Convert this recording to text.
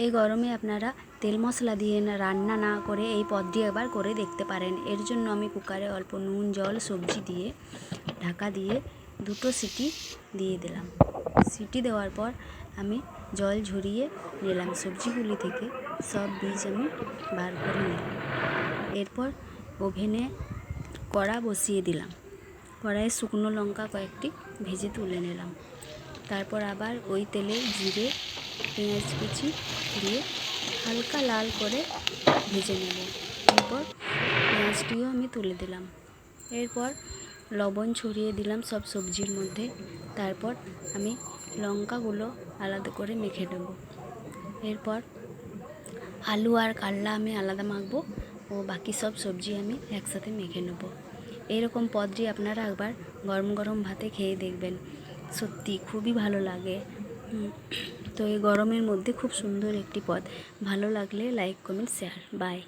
এই গরমে আপনারা তেল মশলা দিয়ে রান্না না করে এই পদটি একবার করে দেখতে পারেন। এর জন্য আমি কুকারে অল্প নুন জল সবজি দিয়ে ঢাকা দিয়ে 2টো সিটি দিয়ে দিলাম। সিটি দেওয়ার পর আমি জল ঝরিয়ে নিলাম, সবজিগুলি থেকে সব বীজ আমি বার করে নিলাম। এরপর ওভেনে কড়া বসিয়ে দিলাম, কড়াইয়ে শুকনো লঙ্কা কয়েকটি ভেজে তুলে নিলাম। তারপর আবার ওই তেলে জিরে পেঁয়াজ কুচি দিয়ে হালকা লাল করে ভেজে নেব। এরপর পেঁয়াজটিও আমি তুলে দিলাম। এরপর লবণ ছড়িয়ে দিলাম সব সবজির মধ্যে। তারপর আমি লঙ্কাগুলো আলাদা করে মেখে নেব। এরপর আলু আর কাল্লা আমি আলাদা মাখবো ও বাকি সব সবজি আমি একসাথে মেখে নেব। এইরকম পদটি আপনারা একবার গরম গরম ভাতে খেয়ে দেখবেন, সত্যি খুবই ভালো লাগে। তো এই গরমের মধ্যে খুব সুন্দর একটি পদ। ভালো লাগলে লাইক কমেন্ট শেয়ার। বাই।